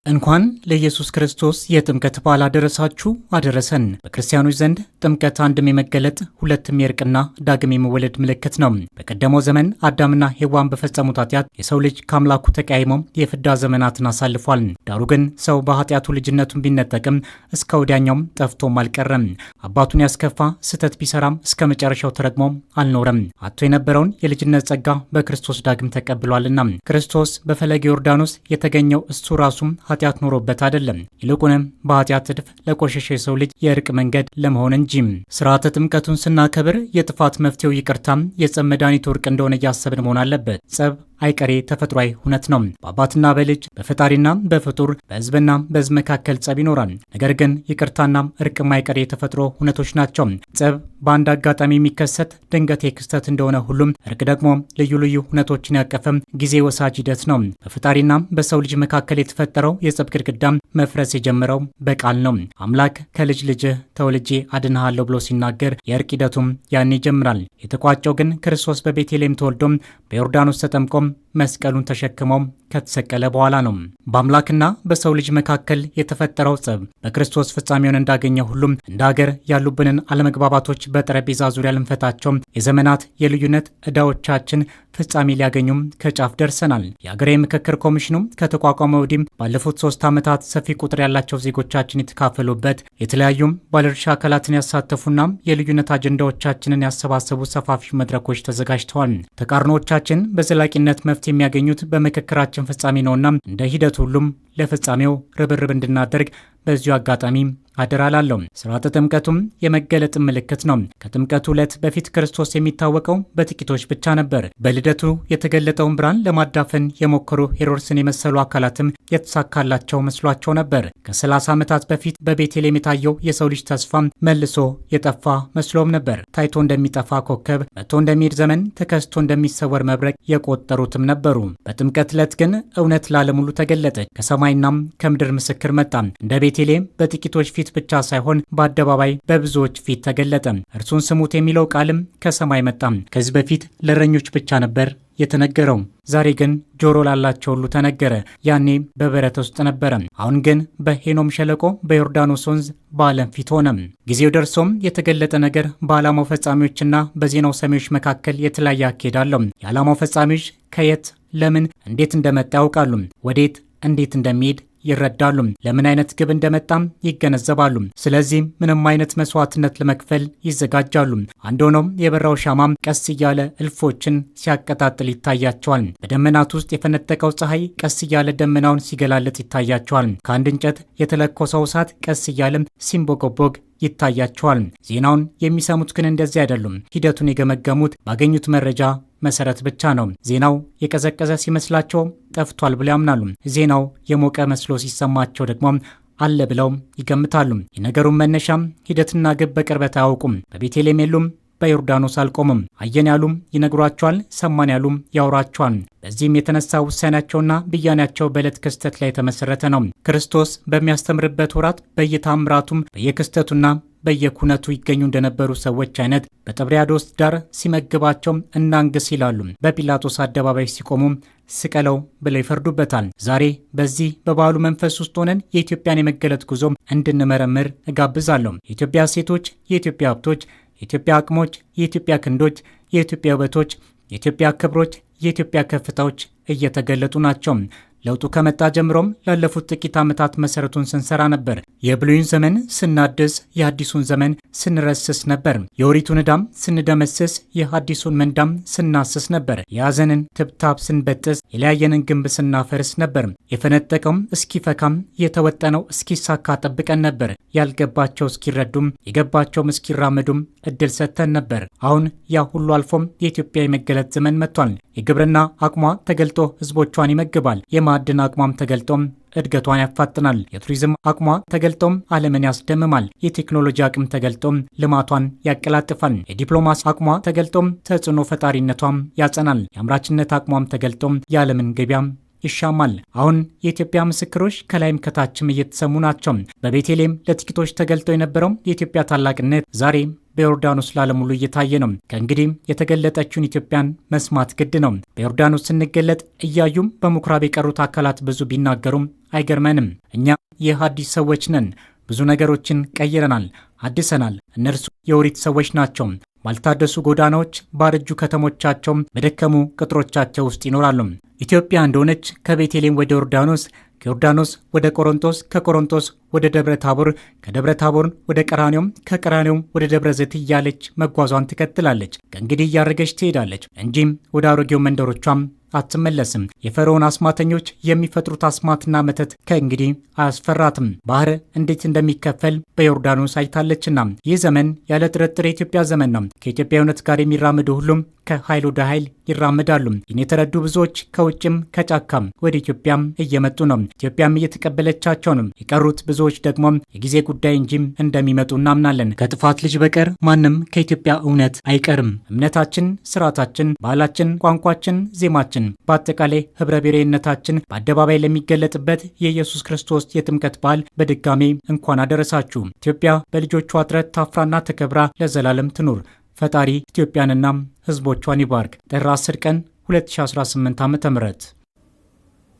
እንኳን ለኢየሱስ ክርስቶስ የጥምቀት በዓል አደረሳችሁ አደረሰን። በክርስቲያኖች ዘንድ ጥምቀት አንድም የመገለጥ ሁለትም የእርቅና ዳግም የመወለድ ምልክት ነው። በቀደመው ዘመን አዳምና ሔዋን በፈጸሙት ኃጢአት የሰው ልጅ ከአምላኩ ተቀያይሞ የፍዳ ዘመናትን አሳልፏል። ዳሩ ግን ሰው በኃጢአቱ ልጅነቱን ቢነጠቅም እስከ ወዲያኛውም ጠፍቶም አልቀረም። አባቱን ያስከፋ ስህተት ቢሰራም እስከ መጨረሻው ተረግሞ አልኖረም። አጥቶ የነበረውን የልጅነት ጸጋ በክርስቶስ ዳግም ተቀብሏልና ክርስቶስ በፈለገ ዮርዳኖስ የተገኘው እሱ ራሱም ኃጢአት ኖሮበት አይደለም። ይልቁንም በኃጢአት እድፍ ለቆሸሸ የሰው ልጅ የእርቅ መንገድ ለመሆን እንጂ። ስርዓተ ጥምቀቱን ስናከብር የጥፋት መፍትሄው ይቅርታም፣ የጸብ መድኃኒቱ እርቅ እንደሆነ እያሰብን መሆን አለበት። ጸብ አይቀሬ ተፈጥሯዊ ሁነት ነው። በአባትና በልጅ በፈጣሪና በፍጡር በሕዝብና በሕዝብ መካከል ጸብ ይኖራል። ነገር ግን ይቅርታና እርቅ አይቀሬ የተፈጥሮ ሁነቶች ናቸው። ጸብ በአንድ አጋጣሚ የሚከሰት ድንገቴ ክስተት እንደሆነ ሁሉም እርቅ ደግሞ ልዩ ልዩ ሁነቶችን ያቀፈም ጊዜ ወሳጅ ሂደት ነው። በፈጣሪና በሰው ልጅ መካከል የተፈጠረው የጸብ ግድግዳ መፍረስ የጀመረው በቃል ነው። አምላክ ከልጅ ልጅህ ተወልጄ አድንሃለሁ ብሎ ሲናገር የእርቅ ሂደቱም ያኔ ይጀምራል። የተቋጨው ግን ክርስቶስ በቤተልሔም ተወልዶም በዮርዳኖስ ተጠምቆም መስቀሉን ተሸክመው ከተሰቀለ በኋላ ነው። በአምላክና በሰው ልጅ መካከል የተፈጠረው ጸብ በክርስቶስ ፍጻሜውን እንዳገኘ ሁሉም እንደ ሀገር ያሉብንን አለመግባባቶች በጠረጴዛ ዙሪያ ልንፈታቸው የዘመናት የልዩነት ዕዳዎቻችን ፍጻሜ ሊያገኙም ከጫፍ ደርሰናል። የሀገራዊ ምክክር ኮሚሽኑ ከተቋቋመ ወዲህም ባለፉት 3 ዓመታት ሰፊ ቁጥር ያላቸው ዜጎቻችን የተካፈሉበት የተለያዩም ባለድርሻ አካላትን ያሳተፉና የልዩነት አጀንዳዎቻችንን ያሰባሰቡ ሰፋፊ መድረኮች ተዘጋጅተዋል። ተቃርኖዎቻችን በዘላቂነት መፍትሄ የሚያገኙት በምክክራችን ፍጻሜ ነውና እንደ ሂደት ሁሉም ለፍጻሜው ርብርብ እንድናደርግ በዚሁ አጋጣሚ አደራ ላለው። ስርዓተ ጥምቀቱም የመገለጥ ምልክት ነው። ከጥምቀቱ ዕለት በፊት ክርስቶስ የሚታወቀው በጥቂቶች ብቻ ነበር። በልደቱ የተገለጠውን ብርሃን ለማዳፈን የሞከሩ ሄሮድስን የመሰሉ አካላትም የተሳካላቸው መስሏቸው ነበር። ከ30 ዓመታት በፊት በቤተልሔም የታየው የሰው ልጅ ተስፋ መልሶ የጠፋ መስሎም ነበር። ታይቶ እንደሚጠፋ ኮከብ፣ መጥቶ እንደሚሄድ ዘመን፣ ተከስቶ እንደሚሰወር መብረቅ የቆጠሩትም ነበሩ። በጥምቀት ዕለት ግን እውነት ለዓለም ሁሉ ተገለጠች። ከሰማይና ከምድር ምስክር መጣ። እንደ ቤተልሔም በጥቂቶች ፊት ብቻ ሳይሆን በአደባባይ በብዙዎች ፊት ተገለጠ። እርሱን ስሙት የሚለው ቃልም ከሰማይ መጣ። ከዚህ በፊት ለእረኞች ብቻ ነበር የተነገረው። ዛሬ ግን ጆሮ ላላቸው ሁሉ ተነገረ። ያኔ በበረት ውስጥ ነበረ። አሁን ግን በሄኖም ሸለቆ በዮርዳኖስ ወንዝ በዓለም ፊት ሆነ። ጊዜው ደርሶም የተገለጠ ነገር በዓላማው ፈጻሚዎችና በዜናው ሰሚዎች መካከል የተለያየ አካሄድ አለው። የዓላማው ፈጻሚዎች ከየት ለምን እንዴት እንደመጣ ያውቃሉ። ወዴት እንዴት እንደሚሄድ ይረዳሉ። ለምን አይነት ግብ እንደመጣም ይገነዘባሉ። ስለዚህ ምንም አይነት መስዋዕትነት ለመክፈል ይዘጋጃሉ። አንድ ሆኖም የበራው ሻማም ቀስ እያለ እልፎችን ሲያቀጣጥል ይታያቸዋል። በደመናት ውስጥ የፈነጠቀው ፀሐይ ቀስ እያለ ደመናውን ሲገላለጥ ይታያቸዋል። ከአንድ እንጨት የተለኮሰው እሳት ቀስ እያለም ሲንቦጎቦግ ይታያቸዋል። ዜናውን የሚሰሙት ግን እንደዚህ አይደሉም። ሂደቱን የገመገሙት ባገኙት መረጃ መሰረት ብቻ ነው። ዜናው የቀዘቀዘ ሲመስላቸው ጠፍቷል ብለው ያምናሉ። ዜናው የሞቀ መስሎ ሲሰማቸው ደግሞ አለ ብለው ይገምታሉ። የነገሩን መነሻም ሂደትና ግብ በቅርበት አያውቁም። በቤተልሔም የሉም፣ በዮርዳኖስ አልቆሙም። አየን ያሉም ይነግሯቸዋል፣ ሰማን ያሉም ያወራቸዋል። በዚህም የተነሳ ውሳኔያቸውና ብያኔያቸው በዕለት ክስተት ላይ የተመሰረተ ነው። ክርስቶስ በሚያስተምርበት ወራት በየታምራቱም በየክስተቱና በየኩነቱ ይገኙ እንደነበሩ ሰዎች አይነት በጥብርያዶስ ዳር ሲመግባቸው እናንግስ ይላሉ። በጲላጦስ አደባባይ ሲቆሙ ስቀለው ብለው ይፈርዱበታል። ዛሬ በዚህ በበዓሉ መንፈስ ውስጥ ሆነን የኢትዮጵያን የመገለጥ ጉዞ እንድንመረምር እጋብዛለሁ። የኢትዮጵያ ሴቶች፣ የኢትዮጵያ ሀብቶች፣ የኢትዮጵያ አቅሞች፣ የኢትዮጵያ ክንዶች፣ የኢትዮጵያ ውበቶች፣ የኢትዮጵያ ክብሮች፣ የኢትዮጵያ ከፍታዎች እየተገለጡ ናቸው። ለውጡ ከመጣ ጀምሮም ላለፉት ጥቂት ዓመታት መሰረቱን ስንሰራ ነበር። የብሉይን ዘመን ስናድስ የአዲሱን ዘመን ስንረስስ ነበር። የኦሪቱን ዕዳም ስንደመስስ የአዲሱን መንዳም ስናስስ ነበር። የያዘንን ትብታብ ስንበጥስ የለያየንን ግንብ ስናፈርስ ነበር። የፈነጠቀውም እስኪፈካም የተወጠነው እስኪሳካ ጠብቀን ነበር። ያልገባቸው እስኪረዱም የገባቸውም እስኪራመዱም እድል ሰጥተን ነበር። አሁን ያ ሁሉ አልፎም የኢትዮጵያ የመገለጥ ዘመን መጥቷል። የግብርና አቅሟ ተገልጦ ህዝቦቿን ይመግባል። የማዕድን አቅሟም ተገልጦም እድገቷን ያፋጥናል። የቱሪዝም አቅሟ ተገልጦም ዓለምን ያስደምማል። የቴክኖሎጂ አቅም ተገልጦም ልማቷን ያቀላጥፋል። የዲፕሎማሲ አቅሟ ተገልጦም ተጽዕኖ ፈጣሪነቷም ያጸናል። የአምራችነት አቅሟም ተገልጦም የዓለምን ገበያም ይሻማል። አሁን የኢትዮጵያ ምስክሮች ከላይም ከታችም እየተሰሙ ናቸው። በቤተልሔም ለጥቂቶች ተገልጦ የነበረው የኢትዮጵያ ታላቅነት ዛሬ በዮርዳኖስ ለዓለም ሁሉ እየታየ ነው። ከእንግዲህ የተገለጠችውን ኢትዮጵያን መስማት ግድ ነው። በዮርዳኖስ ስንገለጥ እያዩም በምኩራብ የቀሩት አካላት ብዙ ቢናገሩም አይገርመንም። እኛ የሐዲስ ሰዎች ነን። ብዙ ነገሮችን ቀይረናል፣ አድሰናል። እነርሱ የኦሪት ሰዎች ናቸው። ባልታደሱ ጎዳናዎች፣ ባረጁ ከተሞቻቸው፣ በደከሙ ቅጥሮቻቸው ውስጥ ይኖራሉ። ኢትዮጵያ እንደሆነች ከቤተልሔም ወደ ዮርዳኖስ፣ ከዮርዳኖስ ወደ ቆሮንቶስ፣ ከቆሮንቶስ ወደ ደብረ ታቦር፣ ከደብረ ታቦር ወደ ቀራኒዮም፣ ከቀራኒዮም ወደ ደብረ ዘይት እያለች መጓዟን ትቀጥላለች። ከእንግዲህ እያረገች ትሄዳለች እንጂም ወደ አሮጌው መንደሮቿም አትመለስም። የፈርዖን አስማተኞች የሚፈጥሩት አስማትና መተት ከእንግዲህ አያስፈራትም። ባህር እንዴት እንደሚከፈል በዮርዳኖስ አይታለችና ይህ ዘመን ያለ ጥርጥር የኢትዮጵያ ዘመን ነው። ከኢትዮጵያ እውነት ጋር የሚራምዱ ሁሉም ከኃይል ወደ ኃይል ይራመዳሉ። ይህን የተረዱ ብዙዎች ከውጭም ከጫካም ወደ ኢትዮጵያም እየመጡ ነው። ኢትዮጵያም እየተቀበለቻቸው ነው። የቀሩት ብዙዎች ደግሞ የጊዜ ጉዳይ እንጂም እንደሚመጡ እናምናለን። ከጥፋት ልጅ በቀር ማንም ከኢትዮጵያ እውነት አይቀርም። እምነታችን፣ ስርዓታችን፣ ባህላችን፣ ቋንቋችን፣ ዜማችን በአጠቃላይ ህብረ ብሔራዊነታችን በአደባባይ ለሚገለጥበት የኢየሱስ ክርስቶስ የጥምቀት በዓል በድጋሜ እንኳን አደረሳችሁ። ኢትዮጵያ በልጆቿ ጥረት ታፍራና ተከብራ ለዘላለም ትኑር። ፈጣሪ ኢትዮጵያንና ህዝቦቿን ይባርክ። ጥር 10 ቀን 2018 ዓ.ም